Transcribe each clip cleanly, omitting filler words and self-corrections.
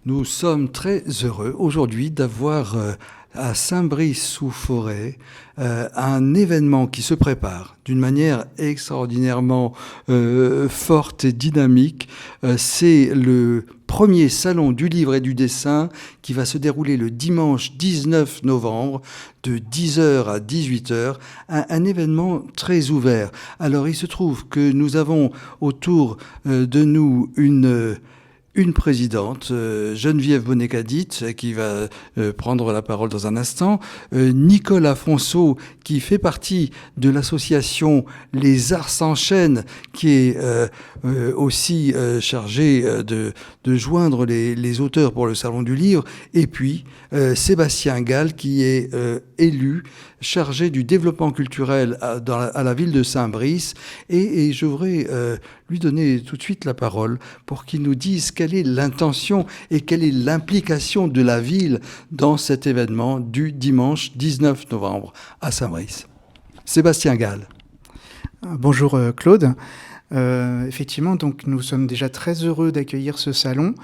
Nous sommes très heureux aujourd'hui d'avoir à Saint-Brice-sous-Forêt un événement qui se prépare d'une manière extraordinairement forte et dynamique. C'est le premier salon du livre et du dessin qui va se dérouler le dimanche 19 novembre de 10h à 18h, un événement très ouvert. Alors il se trouve que nous avons autour de nous une présidente, Geneviève Bonnet-Cadit, qui va prendre la parole dans un instant, Nicolas Fonceau, qui fait partie de l'association Les Arts s'enchaînent, qui est aussi chargé de joindre les auteurs pour le Salon du Livre, et puis Sébastien Gall, qui est élu, chargé du développement culturel à la ville de Saint-Brice, et je voudrais lui donner tout de suite la parole pour qu'il nous dise quelle est l'intention et quelle est l'implication de la ville dans cet événement du dimanche 19 novembre à Saint-Brice. Sébastien Gall. Bonjour Claude. Effectivement, donc nous sommes déjà très heureux d'accueillir ce salon.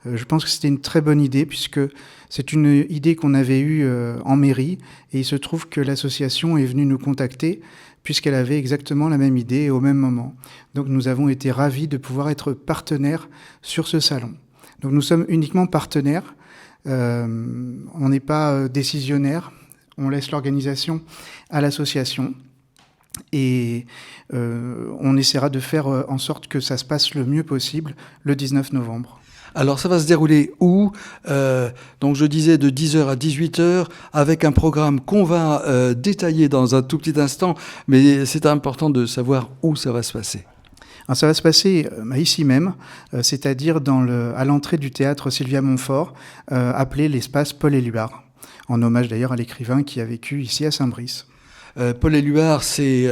Je pense que c'était une très bonne idée puisque c'est une idée qu'on avait eue en mairie et il se trouve que l'association est venue nous contacter puisqu'elle avait exactement la même idée au même moment. Donc nous avons été ravis de pouvoir être partenaires sur ce salon. Donc nous sommes uniquement partenaires, on n'est pas décisionnaires, on laisse l'organisation à l'association et on essaiera de faire en sorte que ça se passe le mieux possible le 19 novembre. Alors ça va se dérouler où ? Donc je disais de 10h à 18h avec un programme qu'on va détailler dans un tout petit instant, mais c'est important de savoir où ça va se passer. Alors ça va se passer ici même, c'est-à-dire à l'entrée du théâtre Sylvia Montfort, appelé l'espace Paul Éluard, en hommage d'ailleurs à l'écrivain qui a vécu ici à Saint-Brice. Paul Éluard, c'est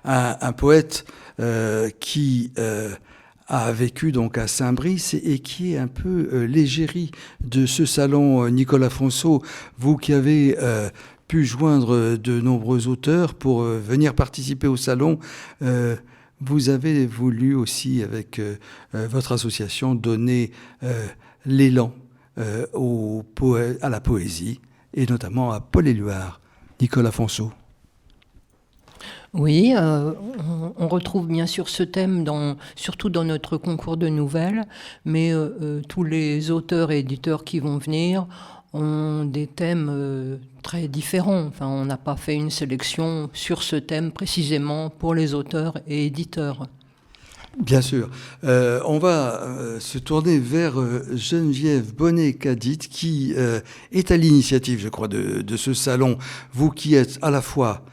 un poète qui a vécu donc à Saint-Brice et qui est un peu l'égérie de ce salon. Nicolas Fonceau, vous qui avez pu joindre de nombreux auteurs pour venir participer au salon, vous avez voulu aussi, avec votre association, donner l'élan à la poésie, et notamment à Paul Éluard. Nicolas Fonceau. Oui, on retrouve bien sûr ce thème surtout dans notre concours de nouvelles, mais tous les auteurs et éditeurs qui vont venir ont des thèmes très différents. Enfin, on n'a pas fait une sélection sur ce thème précisément pour les auteurs et éditeurs. Bien sûr. On va se tourner vers Geneviève Bonnet-Cadit qui est à l'initiative, je crois, de ce salon. Vous qui êtes à la fois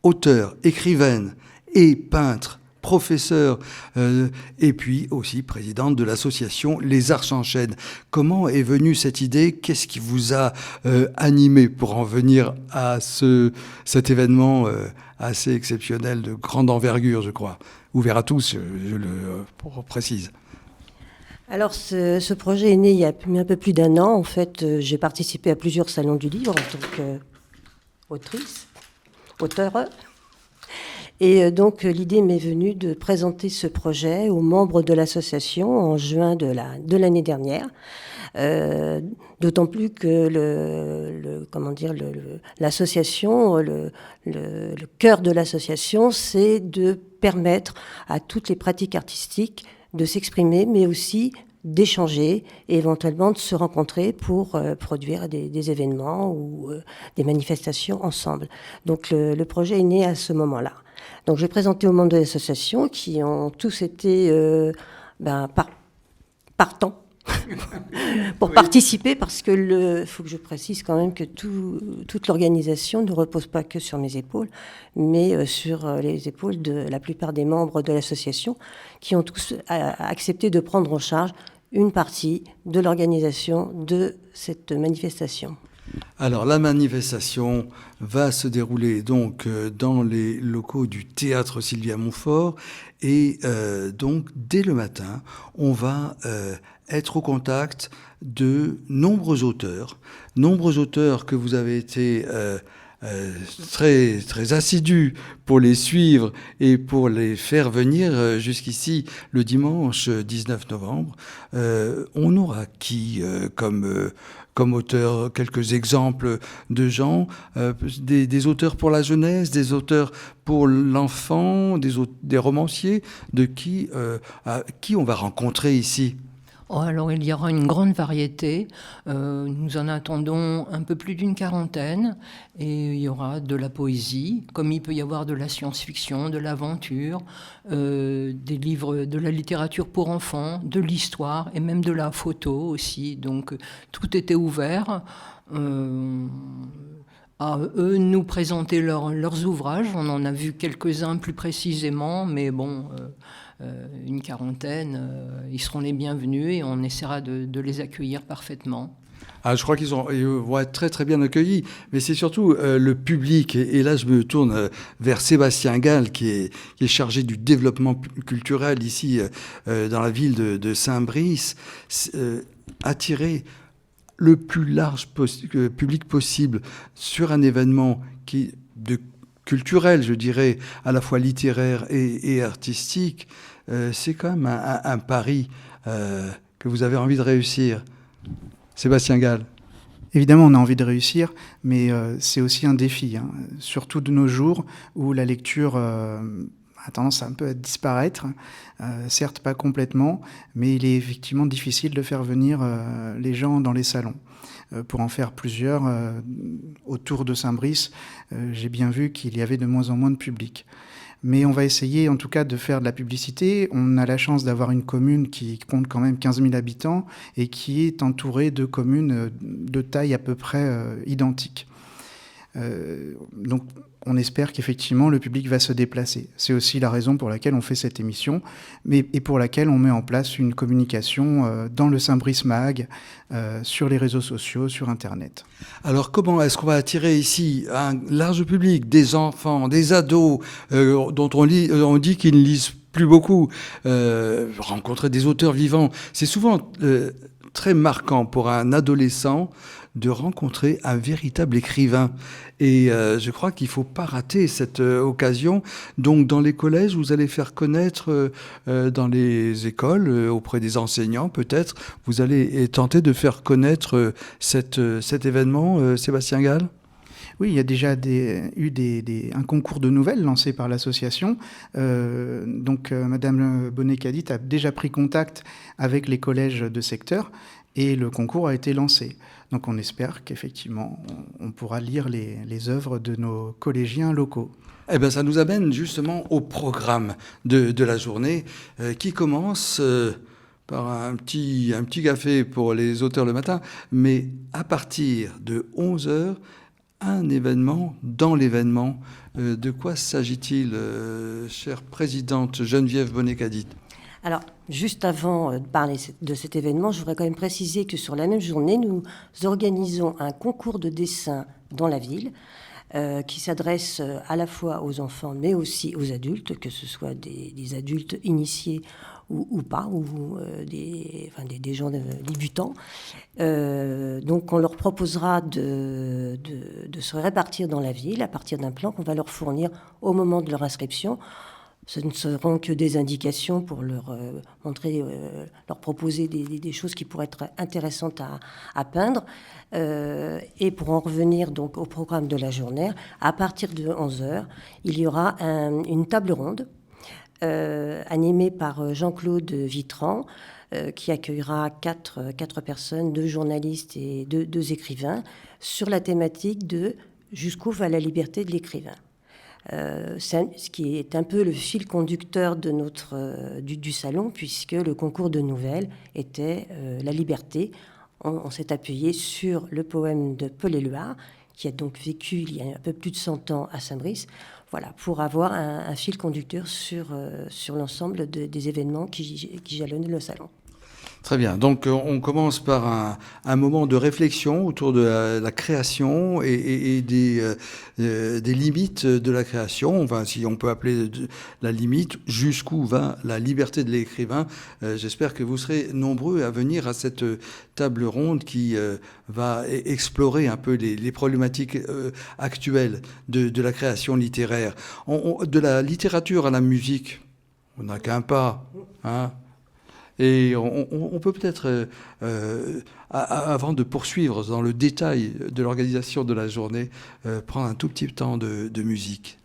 auteur, écrivaine et peintre, professeur, et puis aussi présidente de l'association Les Arts s'enchaînent. Comment est venue cette idée ? Qu'est-ce qui vous a animé pour en venir à cet événement assez exceptionnel, de grande envergure, je crois, ouvert à tous, je le précise. Alors, ce projet est né il y a un peu plus d'un an. En fait, j'ai participé à plusieurs salons du livre en tant qu'autrice, auteure. Et donc, l'idée m'est venue de présenter ce projet aux membres de l'association en juin de l'année dernière. D'autant plus que l'association, le cœur de l'association, c'est de permettre à toutes les pratiques artistiques de s'exprimer, mais aussi d'échanger et éventuellement de se rencontrer pour produire des événements ou des manifestations ensemble. Donc le projet est né à ce moment-là. Donc j'ai présenté aux membres de l'association qui ont tous été partants pour participer, parce que faut que je précise quand même que toute l'organisation ne repose pas que sur mes épaules, mais sur les épaules de la plupart des membres de l'association qui ont tous accepté de prendre en charge une partie de l'organisation de cette manifestation. Alors la manifestation va se dérouler donc dans les locaux du théâtre Sylvia Montfort et donc dès le matin on va être au contact de nombreux auteurs que vous avez été très, très assidus pour les suivre et pour les faire venir jusqu'ici le dimanche 19 novembre. On aura qui comme auteur, quelques exemples de gens, des auteurs pour la jeunesse, des auteurs pour l'enfant, des romanciers, qui on va rencontrer ici? Oh, alors il y aura une grande variété, nous en attendons un peu plus d'une quarantaine, et il y aura de la poésie, comme il peut y avoir de la science-fiction, de l'aventure, des livres, de la littérature pour enfants, de l'histoire et même de la photo aussi, donc tout était ouvert. À eux nous présenter leurs ouvrages, on en a vu quelques-uns plus précisément, mais bon... une quarantaine, ils seront les bienvenus et on essaiera de les accueillir parfaitement. Ah, je crois qu'ils vont être très très bien accueillis, mais c'est surtout le public. Et là, je me tourne vers Sébastien Gall, qui est chargé du développement culturel ici dans la ville de Saint-Brice. Attirer le plus large public possible sur un événement culturel, je dirais, à la fois littéraire et artistique, c'est quand même un pari que vous avez envie de réussir. Sébastien Gall. Évidemment, on a envie de réussir, mais c'est aussi un défi, hein, surtout de nos jours où la lecture a tendance un peu à disparaître, certes pas complètement, mais il est effectivement difficile de faire venir les gens dans les salons. Pour en faire plusieurs autour de Saint-Brice, j'ai bien vu qu'il y avait de moins en moins de public. Mais on va essayer en tout cas de faire de la publicité. On a la chance d'avoir une commune qui compte quand même 15 000 habitants et qui est entourée de communes de taille à peu près identique. Donc on espère qu'effectivement le public va se déplacer. C'est aussi la raison pour laquelle on fait cette émission, et pour laquelle on met en place une communication dans le Saint-Brice Mag, sur les réseaux sociaux, sur Internet. Alors comment est-ce qu'on va attirer ici un large public, des enfants, des ados, dont on dit qu'ils ne lisent plus beaucoup, rencontrer des auteurs vivants? C'est souvent très marquant pour un adolescent de rencontrer un véritable écrivain. Et je crois qu'il ne faut pas rater cette occasion. Donc dans les collèges, vous allez faire connaître, dans les écoles, auprès des enseignants peut-être, vous allez tenter de faire connaître cet événement, Sébastien Gall? Oui, il y a déjà eu un concours de nouvelles lancé par l'association. Madame Bonnet-Cadit a déjà pris contact avec les collèges de secteur et le concours a été lancé. Donc on espère qu'effectivement, on pourra lire les œuvres de nos collégiens locaux. Eh bien, ça nous amène justement au programme de la journée qui commence par un petit café pour les auteurs le matin, mais à partir de 11h, un événement dans l'événement. De quoi s'agit-il, chère présidente Geneviève Bonnet-Cadit? Alors, juste avant de parler de cet événement, je voudrais quand même préciser que sur la même journée, nous organisons un concours de dessin dans la ville qui s'adresse à la fois aux enfants mais aussi aux adultes, que ce soit des adultes initiés ou pas, ou des gens débutants. Donc on leur proposera de se répartir dans la ville à partir d'un plan qu'on va leur fournir au moment de leur inscription. Ce ne seront que des indications pour leur montrer, leur proposer des choses qui pourraient être intéressantes à peindre. Et pour en revenir donc au programme de la journée, à partir de 11h, il y aura une table ronde animée par Jean-Claude Vitran, qui accueillera quatre personnes, 2 journalistes et 2 écrivains, sur la thématique de « Jusqu'où va la liberté de l'écrivain ». Ce qui est un peu le fil conducteur de du salon, puisque le concours de nouvelles était la liberté. On s'est appuyé sur le poème de Paul Éluard, qui a donc vécu il y a un peu plus de 100 ans à Saint-Brice, voilà, pour avoir un fil conducteur sur l'ensemble des événements qui jalonnent le salon. Très bien. Donc, on commence par un moment de réflexion autour de la création et des limites de la création. Enfin, si on peut appeler la limite, jusqu'où va la liberté de l'écrivain. J'espère que vous serez nombreux à venir à cette table ronde qui va explorer un peu les problématiques actuelles de la création littéraire. De la littérature à la musique, on n'a qu'un pas, hein. Et on peut peut-être, avant de poursuivre dans le détail de l'organisation de la journée, prendre un tout petit temps de musique.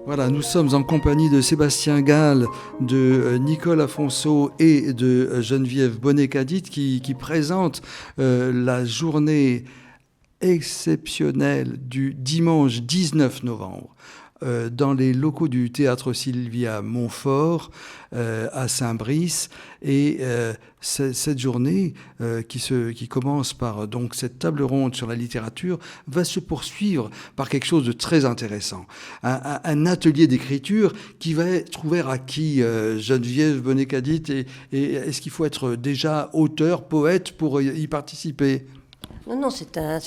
Voilà, nous sommes en compagnie de Sébastien Gall, de Nicole Afonso et de Geneviève Bonnet-Cadit qui présentent la journée exceptionnelle du dimanche 19 novembre dans les locaux du théâtre Sylvia Montfort à Saint-Brice. Et cette journée qui commence par donc cette table ronde sur la littérature va se poursuivre par quelque chose de très intéressant. Un atelier d'écriture qui va être ouvert à qui, Geneviève Bonnet-Cadit, et est-ce qu'il faut être déjà auteur, poète pour y participer ? Non, c'est un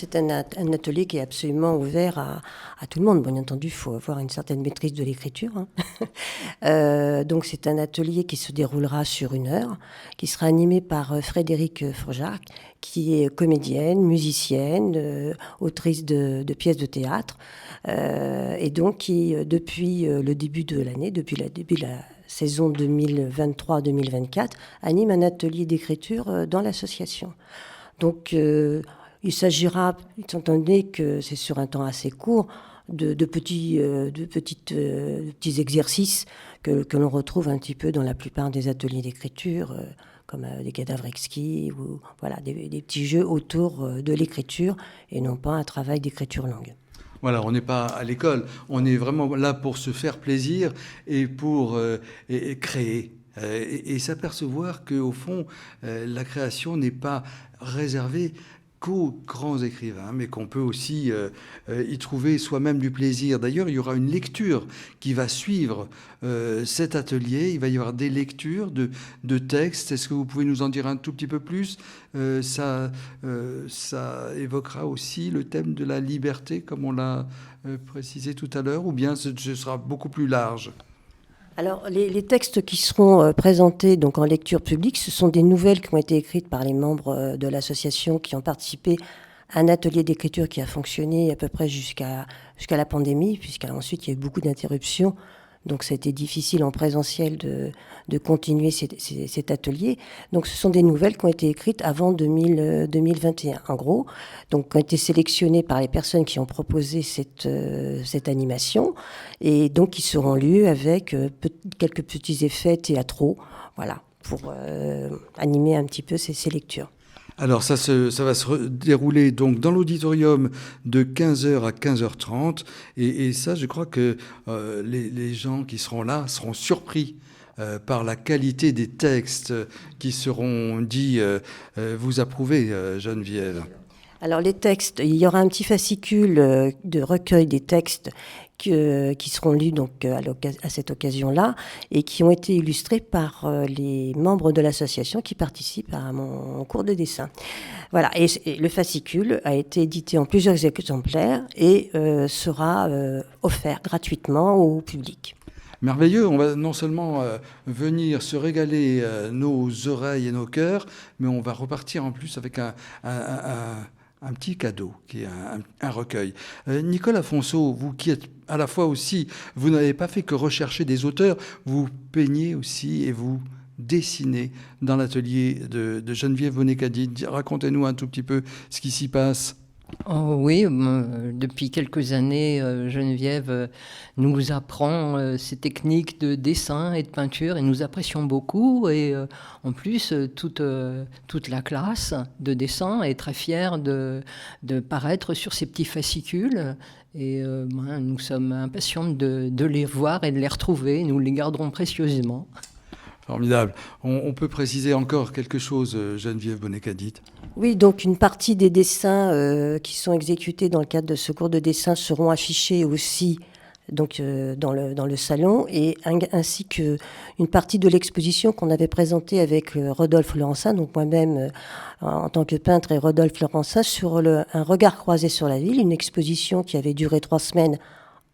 atelier qui est absolument ouvert à tout le monde. Bien entendu, il faut avoir une certaine maîtrise de l'écriture, hein. Donc, c'est un atelier qui se déroulera sur 1 heure, qui sera animé par Frédéric Forjard, qui est comédienne, musicienne, autrice de pièces de théâtre, et donc qui, depuis le début de l'année, depuis le début de la saison 2023-2024, anime un atelier d'écriture dans l'association. Donc, il s'agira, étant donné que c'est sur un temps assez court, de petits exercices que l'on retrouve un petit peu dans la plupart des ateliers d'écriture, comme des cadavres exquis, ou voilà, des petits jeux autour de l'écriture et non pas un travail d'écriture longue. Voilà, on n'est pas à l'école, on est vraiment là pour se faire plaisir et pour créer. Et s'apercevoir qu'au fond, la création n'est pas réservée qu'aux grands écrivains, mais qu'on peut aussi y trouver soi-même du plaisir. D'ailleurs, il y aura une lecture qui va suivre cet atelier. Il va y avoir des lectures de textes. Est-ce que vous pouvez nous en dire un tout petit peu plus ? Ça évoquera aussi le thème de la liberté, comme on l'a précisé tout à l'heure, ou bien ce sera beaucoup plus large ? Alors, les textes qui seront présentés donc en lecture publique, ce sont des nouvelles qui ont été écrites par les membres de l'association qui ont participé à un atelier d'écriture qui a fonctionné à peu près jusqu'à la pandémie, puisqu'ensuite il y a eu beaucoup d'interruptions Donc ça a été difficile en présentiel de continuer cet atelier. Donc ce sont des nouvelles qui ont été écrites avant 2021, en gros. Donc qui ont été sélectionnées par les personnes qui ont proposé cette animation et donc qui seront lues avec quelques petits effets théâtraux, voilà, pour animer un petit peu ces lectures. Alors ça va se dérouler donc dans l'auditorium de 15h à 15h30 et ça je crois que les gens qui seront là seront surpris par la qualité des textes qui seront dits. Vous approuvez, Geneviève? Alors les textes, il y aura un petit fascicule de recueil des textes qui seront lus donc à cette occasion-là et qui ont été illustrés par les membres de l'association qui participent à mon cours de dessin. Voilà, et le fascicule a été édité en plusieurs exemplaires et sera offert gratuitement au public. Merveilleux, on va non seulement venir se régaler nos oreilles et nos cœurs, mais on va repartir en plus avec un petit cadeau, qui est un recueil. Nicole Afonso, vous qui êtes à la fois aussi, vous n'avez pas fait que rechercher des auteurs, vous peignez aussi et vous dessinez dans l'atelier de Geneviève Bonnet-Cadit. Racontez-nous un tout petit peu ce qui s'y passe. Oh oui, depuis quelques années, Geneviève nous apprend ces techniques de dessin et de peinture et nous apprécions beaucoup. Et en plus, toute la classe de dessin est très fière de paraître sur ces petits fascicules. Et nous sommes impatients de les voir et de les retrouver. Nous les garderons précieusement. Formidable. On peut préciser encore quelque chose, Geneviève Bonnet-Cadit? Oui, donc une partie des dessins qui sont exécutés dans le cadre de ce cours de dessin seront affichés aussi donc, dans le salon, et ainsi qu'une partie de l'exposition qu'on avait présentée avec Rodolphe Laurencin, donc moi-même en tant que peintre et Rodolphe Laurencin, sur un regard croisé sur la ville, une exposition qui avait duré 3 semaines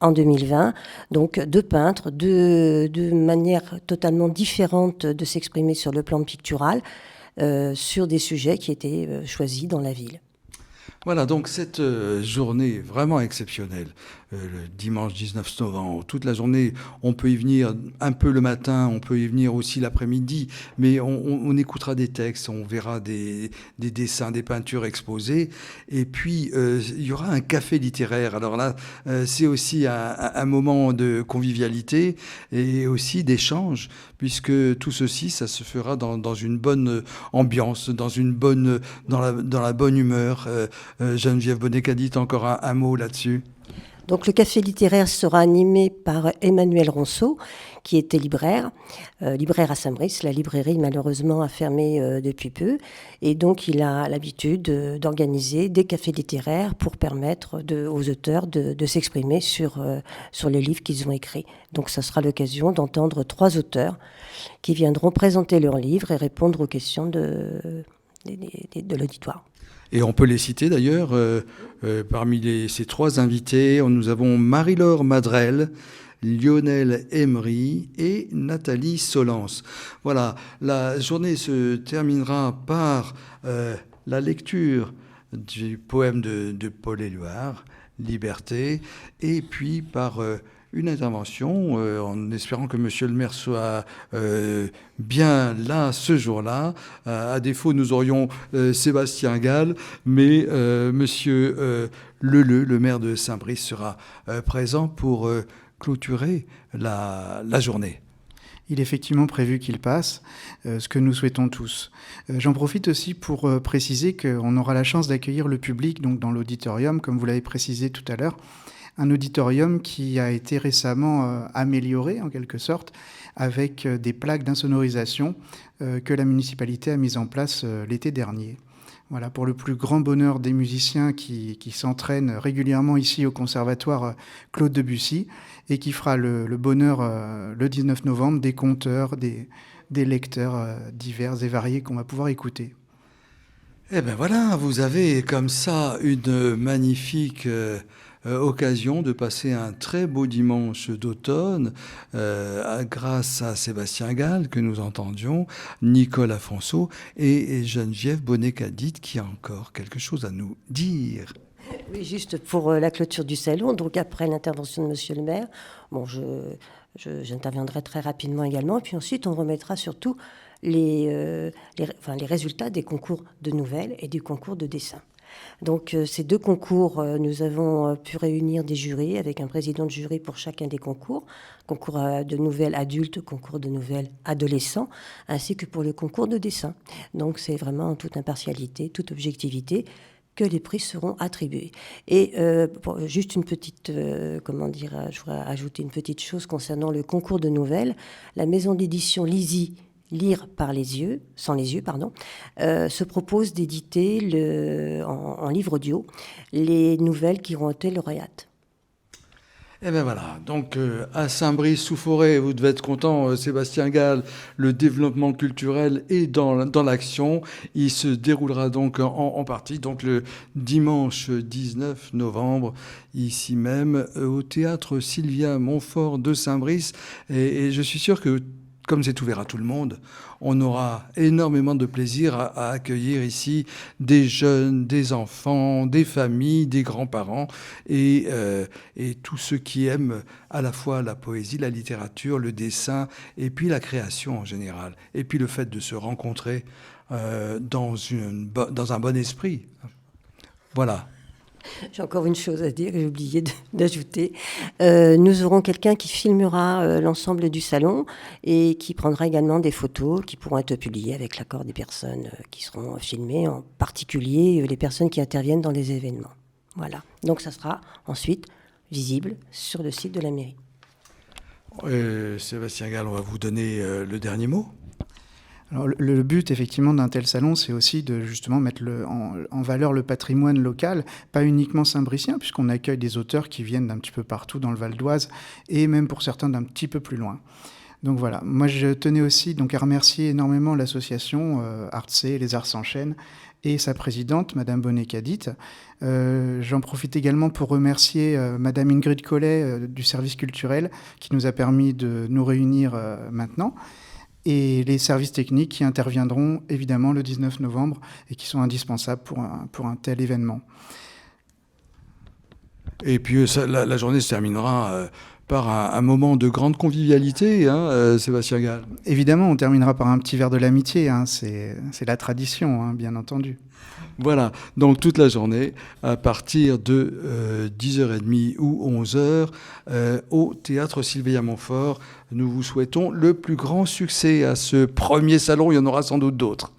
en 2020, donc deux peintres, de manières totalement différentes de s'exprimer sur le plan pictural, sur des sujets qui étaient choisis dans la ville. Voilà, donc cette journée vraiment exceptionnelle, le dimanche 19 novembre, toute la journée, on peut y venir un peu le matin, on peut y venir aussi l'après-midi, mais on écoutera des textes, on verra des dessins, des peintures exposées, et puis il y aura un café littéraire. Alors là, c'est aussi un moment de convivialité et aussi d'échange, puisque tout ceci, ça se fera dans une bonne ambiance, dans la bonne humeur. Geneviève Bonnet-Cadit, encore un mot là-dessus? Donc le café littéraire sera animé par Emmanuel Ronceau, qui était libraire à Saint-Brice. La librairie, malheureusement, a fermé depuis peu. Et donc, il a l'habitude d'organiser des cafés littéraires pour permettre aux auteurs de s'exprimer sur les livres qu'ils ont écrits. Donc, ça sera l'occasion d'entendre 3 auteurs qui viendront présenter leurs livres et répondre aux questions de l'auditoire. Et on peut les citer d'ailleurs, parmi ces 3 invités, nous avons Marie-Laure Madrel, Lionel Emery et Nathalie Solence. Voilà, la journée se terminera par la lecture du poème de Paul Éluard, Liberté, et puis par une intervention, en espérant que Monsieur le maire soit bien là ce jour-là. À défaut, nous aurions Sébastien Gall, mais Monsieur Leleu, le maire de Saint-Brice, sera présent pour clôturer la journée. Il est effectivement prévu qu'il passe, ce que nous souhaitons tous. J'en profite aussi pour préciser qu'on aura la chance d'accueillir le public donc dans l'auditorium, comme vous l'avez précisé tout à l'heure, un auditorium qui a été récemment amélioré en quelque sorte avec des plaques d'insonorisation que la municipalité a mises en place l'été dernier. Voilà, pour le plus grand bonheur des musiciens qui s'entraînent régulièrement ici au conservatoire Claude Debussy et qui fera le bonheur le 19 novembre des conteurs, des lecteurs divers et variés qu'on va pouvoir écouter. Eh bien voilà, vous avez comme ça une magnifique occasion de passer un très beau dimanche d'automne grâce à Sébastien Gall que nous entendions, Nicole Afonso et Geneviève Bonnet-Cadit qui a encore quelque chose à nous dire. Oui, juste pour la clôture du salon, donc après l'intervention de Monsieur le maire, j'interviendrai très rapidement également. Puis ensuite, on remettra surtout les résultats des concours de nouvelles et du concours de dessin. Donc ces deux concours, nous avons pu réunir des jurys avec un président de jury pour chacun des concours de nouvelles adultes, concours de nouvelles adolescents, ainsi que pour le concours de dessin. Donc c'est vraiment en toute impartialité, toute objectivité que les prix seront attribués. Et juste une petite, je voudrais ajouter une petite chose concernant le concours de nouvelles. La maison d'édition Lizy, Lire par les yeux, sans les yeux, pardon, se propose d'éditer en livre audio les nouvelles qui auront été lauréates. Et bien voilà, donc à Saint-Brice-sous-Forêt, vous devez être content, Sébastien Gall, le développement culturel est dans l'action. Il se déroulera donc en partie, donc le dimanche 19 novembre, ici même, au théâtre Sylvia Montfort de Saint-Brice. Et je suis sûr que, comme c'est ouvert à tout le monde, on aura énormément de plaisir à accueillir ici des jeunes, des enfants, des familles, des grands-parents et tous ceux qui aiment à la fois la poésie, la littérature, le dessin et puis la création en général. Et puis le fait de se rencontrer dans un bon esprit. Voilà. J'ai encore une chose à dire, j'ai oublié d'ajouter. Nous aurons quelqu'un qui filmera l'ensemble du salon et qui prendra également des photos qui pourront être publiées avec l'accord des personnes qui seront filmées, en particulier les personnes qui interviennent dans les événements. Voilà. Donc ça sera ensuite visible sur le site de la mairie. Sébastien Gall, on va vous donner le dernier mot. Alors, le but, effectivement, d'un tel salon, c'est aussi de justement mettre en valeur le patrimoine local, pas uniquement saint-bricien, puisqu'on accueille des auteurs qui viennent d'un petit peu partout dans le Val d'Oise, et même pour certains d'un petit peu plus loin. Donc voilà, moi je tenais aussi donc à remercier énormément l'association Artse, Les Arts s'enchaînent, et sa présidente, Madame Bonnet-Cadit. J'en profite également pour remercier Madame Ingrid Collet du service culturel, qui nous a permis de nous réunir maintenant, et les services techniques qui interviendront évidemment le 19 novembre et qui sont indispensables pour un tel événement. Et puis la journée se terminera par un moment de grande convivialité, Sébastien Gall. Évidemment, on terminera par un petit verre de l'amitié, c'est la tradition, bien entendu. Voilà, donc toute la journée, à partir de 10h30 ou 11h, au théâtre Sylvia Montfort. Nous vous souhaitons le plus grand succès à ce premier salon, il y en aura sans doute d'autres.